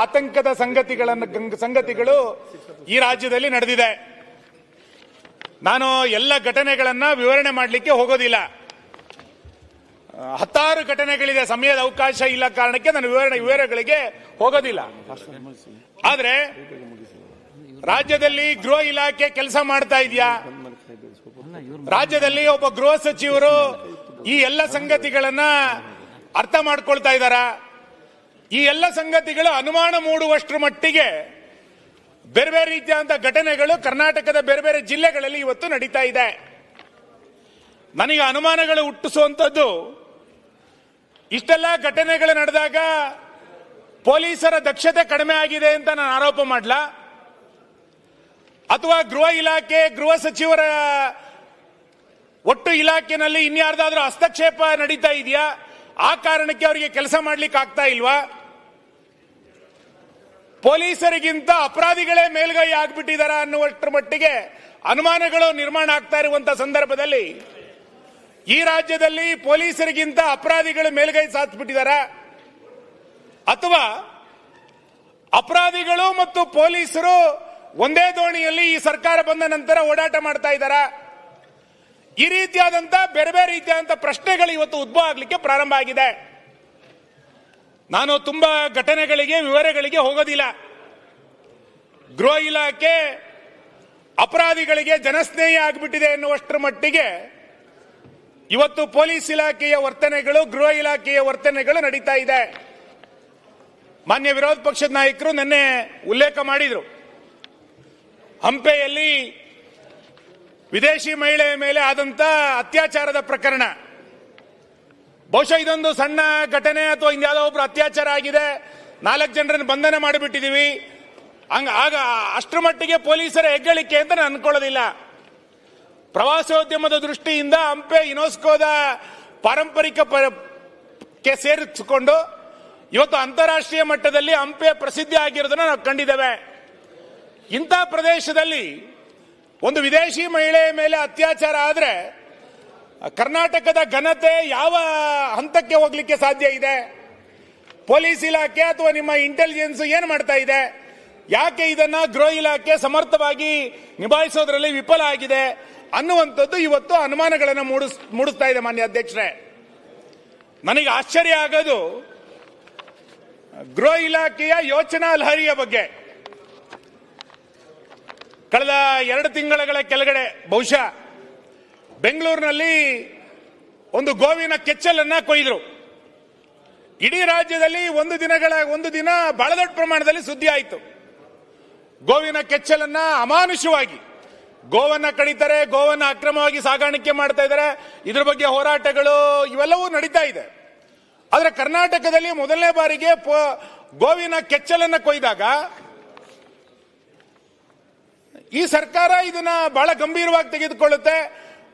ಆತಂಕದ ಸಂಗತಿಗಳು ಈ ರಾಜ್ಯದಲ್ಲಿ ನಡೆದಿದೆ. ನಾನು ಎಲ್ಲ ಘಟನೆಗಳನ್ನ ವಿವರಣೆ ಮಾಡಲಿಕ್ಕೆ ಹೋಗೋದಿಲ್ಲ. ಹತ್ತಾರು ಘಟನೆಗಳಿದೆ, ಸಮಯದ ಅವಕಾಶ ಇಲ್ಲ ಕಾರಣಕ್ಕೆ ನಾನು ವಿವರಗಳಿಗೆ ಹೋಗೋದಿಲ್ಲ. ಆದ್ರೆ ರಾಜ್ಯದಲ್ಲಿ ಗೃಹ ಇಲಾಖೆ ಕೆಲಸ ಮಾಡ್ತಾ ಇದೆಯಾ? ರಾಜ್ಯದಲ್ಲಿ ಒಬ್ಬ ಗೃಹ ಸಚಿವರು ಈ ಎಲ್ಲ ಸಂಗತಿಗಳನ್ನ ಅರ್ಥ ಮಾಡ್ಕೊಳ್ತಾ ಇದ್ದಾರಾ? ಈ ಎಲ್ಲ ಸಂಗತಿಗಳು ಅನುಮಾನ ಮೂಡುವಷ್ಟರ ಮಟ್ಟಿಗೆ ಬೇರೆ ಬೇರೆ ರೀತಿಯಾದಂತಹ ಘಟನೆಗಳು ಕರ್ನಾಟಕದ ಬೇರೆ ಬೇರೆ ಜಿಲ್ಲೆಗಳಲ್ಲಿ ಇವತ್ತು ನಡೀತಾ ಇದೆ. ನನಗೆ ಅನುಮಾನಗಳು ಹುಟ್ಟಿಸುವಂತದ್ದು, ಇಷ್ಟೆಲ್ಲ ಘಟನೆಗಳು ನಡೆದಾಗ ಪೊಲೀಸರ ದಕ್ಷತೆ ಕಡಿಮೆ ಆಗಿದೆ ಅಂತ ನಾನು ಆರೋಪ ಮಾಡಲ, ಅಥವಾ ಗೃಹ ಇಲಾಖೆ ಗೃಹ ಸಚಿವರ ಒಟ್ಟು ಇಲಾಖೆನಲ್ಲಿ ಇನ್ಯಾರ್ದಾದ್ರೂ ಹಸ್ತಕ್ಷೇಪ ನಡೀತಾ ಇದೆಯಾ, ಆ ಕಾರಣಕ್ಕೆ ಅವರಿಗೆ ಕೆಲಸ ಮಾಡ್ಲಿಕ್ಕೆ ಆಗ್ತಾ ಇಲ್ವಾ? ಪೊಲೀಸರಿಗಿಂತ ಅಪರಾಧಿಗಳೇ ಮೇಲ್ಗೈ ಆಗ್ಬಿಟ್ಟಿದಾರ ಅನ್ನುವಷ್ಟರ ಮಟ್ಟಿಗೆ ಅನುಮಾನಗಳು ನಿರ್ಮಾಣ ಆಗ್ತಾ ಇರುವಂತಹ ಸಂದರ್ಭದಲ್ಲಿ ಈ ರಾಜ್ಯದಲ್ಲಿ ಪೊಲೀಸರಿಗಿಂತ ಅಪರಾಧಿಗಳು ಮೇಲ್ಗೈ ಸಾಧಿಸ್ಬಿಟ್ಟಿದಾರ, ಅಥವಾ ಅಪರಾಧಿಗಳು ಮತ್ತು ಪೊಲೀಸರು ಒಂದೇ ದೋಣಿಯಲ್ಲಿ ಈ ಸರ್ಕಾರ ಬಂದ ನಂತರ ಓಡಾಟ ಮಾಡ್ತಾ ಇದ್ದಾರಾ? ಈ ರೀತಿಯಾದಂತಹ ಬೇರೆ ಬೇರೆ ರೀತಿಯಾದಂತಹ ಪ್ರಶ್ನೆಗಳು ಇವತ್ತು ಉದ್ಭವ ಆಗಲಿಕ್ಕೆ ಪ್ರಾರಂಭ ಆಗಿದೆ. ನಾನು ತುಂಬಾ ಘಟನೆಗಳಿಗೆ ವಿವರಗಳಿಗೆ ಹೋಗೋದಿಲ್ಲ. ಗೃಹ ಇಲಾಖೆ ಅಪರಾಧಿಗಳಿಗೆ ಜನಸ್ನೇಹಿ ಆಗಿಬಿಟ್ಟಿದೆ ಎನ್ನುವಷ್ಟರ ಮಟ್ಟಿಗೆ ಇವತ್ತು ಪೊಲೀಸ್ ಇಲಾಖೆಯ ವರ್ತನೆಗಳು, ಗೃಹ ಇಲಾಖೆಯ ವರ್ತನೆಗಳು ನಡೀತಾ ಇದೆ. ಮಾನ್ಯ ವಿರೋಧ ಪಕ್ಷದ ನಾಯಕರು ನಿನ್ನೆ ಉಲ್ಲೇಖ ಮಾಡಿದ್ರು, ಹಂಪೆಯಲ್ಲಿ ವಿದೇಶಿ ಮಹಿಳೆಯ ಮೇಲೆ ಆದಂತ ಅತ್ಯಾಚಾರದ ಪ್ರಕರಣ. ಬಹುಶಃ ಇದೊಂದು ಸಣ್ಣ ಘಟನೆ ಅಥವಾ ಇನ್ಯಾವುದೋ ಒಬ್ರು ಅತ್ಯಾಚಾರ ಆಗಿದೆ, 4 ಜನರನ್ನು ಬಂಧನ ಮಾಡಿಬಿಟ್ಟಿದೀವಿ, ಆಗ ಅಷ್ಟರ ಮಟ್ಟಿಗೆ ಪೊಲೀಸರ ಹೆಗ್ಗಳಿಕೆ ಅಂತ ನಾನು ಅನ್ಕೊಳ್ಳೋದಿಲ್ಲ. ಪ್ರವಾಸೋದ್ಯಮದ ದೃಷ್ಟಿಯಿಂದ ಹಂಪೆ ಯುನೆಸ್ಕೋದ ಪಾರಂಪರಿಕಕ್ಕೆ ಸೇರಿಸಿಕೊಂಡು ಇವತ್ತು ಅಂತಾರಾಷ್ಟ್ರೀಯ ಮಟ್ಟದಲ್ಲಿ ಹಂಪೆ ಪ್ರಸಿದ್ಧಿ ಆಗಿರೋದನ್ನ ನಾವು ಕಂಡಿದ್ದೇವೆ. ಇಂಥ ಪ್ರದೇಶದಲ್ಲಿ ಒಂದು ವಿದೇಶಿ ಮಹಿಳೆಯ ಮೇಲೆ ಅತ್ಯಾಚಾರ ಆದ್ರೆ ಕರ್ನಾಟಕದ ಘನತೆ ಯಾವ ಹಂತಕ್ಕೆ ಹೋಗ್ಲಿಕ್ಕೆ ಸಾಧ್ಯ ಇದೆ? ಪೊಲೀಸ್ ಇಲಾಖೆ ಅಥವಾ ನಿಮ್ಮ ಇಂಟೆಲಿಜೆನ್ಸ್ ಏನು ಮಾಡ್ತಾ ಇದೆ? ಯಾಕೆ ಇದನ್ನ ಗೃಹ ಇಲಾಖೆ ಸಮರ್ಥವಾಗಿ ನಿಭಾಯಿಸೋದ್ರಲ್ಲಿ ವಿಫಲ ಆಗಿದೆ ಅನ್ನುವಂಥದ್ದು ಇವತ್ತು ಅನುಮಾನಗಳನ್ನು ಮೂಡಿಸ್ತಾ ಇದೆ. ಮಾನ್ಯ ಅಧ್ಯಕ್ಷರೇ, ನನಗೆ ಆಶ್ಚರ್ಯ ಆಗೋದು ಗೃಹ ಇಲಾಖೆಯ ಯೋಚನಾ ಲಹರಿಯ ಬಗ್ಗೆ. ಕಳೆದ 2 ತಿಂಗಳ ಕೆಳಗಡೆ ಬಹುಶಃ ಬೆಂಗಳೂರಿನಲ್ಲಿ ಒಂದು ಗೋವಿನ ಕೆಚ್ಚಲನ್ನ ಕೊಯ್ದರು. ಇಡೀ ರಾಜ್ಯದಲ್ಲಿ ಒಂದು ದಿನ ಬಹಳ ದೊಡ್ಡ ಪ್ರಮಾಣದಲ್ಲಿ ಸುದ್ದಿ ಆಯಿತು. ಗೋವಿನ ಕೆಚ್ಚಲನ್ನ ಅಮಾನುಷವಾಗಿ ಗೋವನ್ನ ಕಡಿತಾರೆ, ಗೋವನ್ನ ಅಕ್ರಮವಾಗಿ ಸಾಗಾಣಿಕೆ ಮಾಡ್ತಾ ಇದ್ದಾರೆ, ಇದ್ರ ಬಗ್ಗೆ ಹೋರಾಟಗಳು ಇವೆಲ್ಲವೂ ನಡೀತಾ ಇದೆ. ಆದ್ರೆ ಕರ್ನಾಟಕದಲ್ಲಿ ಮೊದಲನೇ ಬಾರಿಗೆ ಗೋವಿನ ಕೆಚ್ಚಲನ್ನ ಕೊಯ್ದಾಗ ಈ ಸರ್ಕಾರ ಇದನ್ನ ಬಹಳ ಗಂಭೀರವಾಗಿ ತೆಗೆದುಕೊಳ್ಳುತ್ತೆ.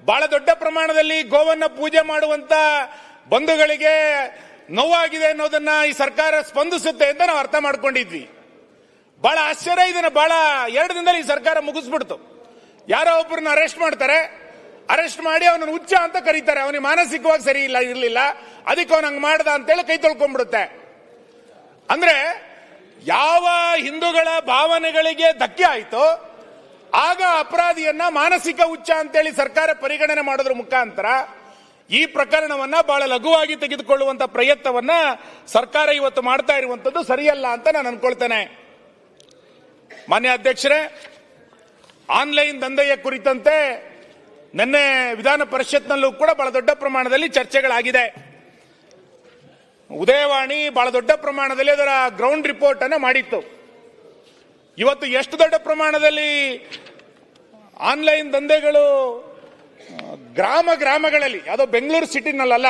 ಬಹಳ ದೊಡ್ಡ ಪ್ರಮಾಣದಲ್ಲಿ ಗೋವನ್ನ ಪೂಜೆ ಮಾಡುವಂತ ಬಂಧುಗಳಿಗೆ ನೋವಾಗಿದೆ ಅನ್ನೋದನ್ನ ಈ ಸರ್ಕಾರ ಸ್ಪಂದಿಸುತ್ತೆ ಅಂತ ನಾವು ಅರ್ಥ ಮಾಡ್ಕೊಂಡಿದ್ವಿ. ಬಹಳ ಆಶ್ಚರ್ಯ, ಇದನ್ನ ಬಹಳ 2 ದಿನದಲ್ಲಿ ಈ ಸರ್ಕಾರ ಮುಗಿಸ್ಬಿಡ್ತು. ಯಾರೋ ಒಬ್ಬರನ್ನ ಅರೆಸ್ಟ್ ಮಾಡ್ತಾರೆ, ಅರೆಸ್ಟ್ ಮಾಡಿ ಅವನನ್ನು ಹುಚ್ಚ ಅಂತ ಕರೀತಾರೆ, ಅವನಿಗೆ ಮಾನಸಿಕವಾಗಿ ಸರಿ ಇರಲಿಲ್ಲ, ಅದಕ್ಕೆ ಅವನು ಹಂಗ್ ಮಾಡ್ದ ಅಂತೇಳಿ ಕೈ ತೊಳ್ಕೊಂಡ್ಬಿಡುತ್ತೆ. ಅಂದ್ರೆ ಯಾವ ಹಿಂದೂಗಳ ಭಾವನೆಗಳಿಗೆ ಧಕ್ಕೆ ಆಯ್ತೋ ಆಗ ಅಪರಾಧಿಯನ್ನ ಮಾನಸಿಕ ಹುಚ್ಚ ಅಂತೇಳಿ ಸರ್ಕಾರ ಪರಿಗಣನೆ ಮಾಡೋದ್ರ ಮುಖಾಂತರ ಈ ಪ್ರಕರಣವನ್ನ ಬಹಳ ಲಘುವಾಗಿ ತೆಗೆದುಕೊಳ್ಳುವಂತ ಪ್ರಯತ್ನವನ್ನ ಸರ್ಕಾರ ಇವತ್ತು ಮಾಡ್ತಾ ಇರುವಂತದ್ದು ಸರಿಯಲ್ಲ ಅಂತ ನಾನು ಅನ್ಕೊಳ್ತೇನೆ. ಮಾನ್ಯ ಅಧ್ಯಕ್ಷರೇ, ಆನ್ಲೈನ್ ದಂಧೆಯ ಕುರಿತಂತೆ ನಿನ್ನೆ ವಿಧಾನ ಪರಿಷತ್ನಲ್ಲೂ ಕೂಡ ಬಹಳ ದೊಡ್ಡ ಪ್ರಮಾಣದಲ್ಲಿ ಚರ್ಚೆಗಳಾಗಿದೆ. ಉದಯವಾಣಿ ಬಹಳ ದೊಡ್ಡ ಪ್ರಮಾಣದಲ್ಲಿ ಅದರ ಗ್ರೌಂಡ್ ರಿಪೋರ್ಟ್ ಅನ್ನು ಮಾಡಿತ್ತು. ಇವತ್ತು ಎಷ್ಟು ದೊಡ್ಡ ಪ್ರಮಾಣದಲ್ಲಿ ಆನ್ಲೈನ್ ದಂಧೆಗಳು ಗ್ರಾಮಗಳಲ್ಲಿ, ಯಾವುದೋ ಬೆಂಗಳೂರು ಸಿಟಿನಲ್ಲ,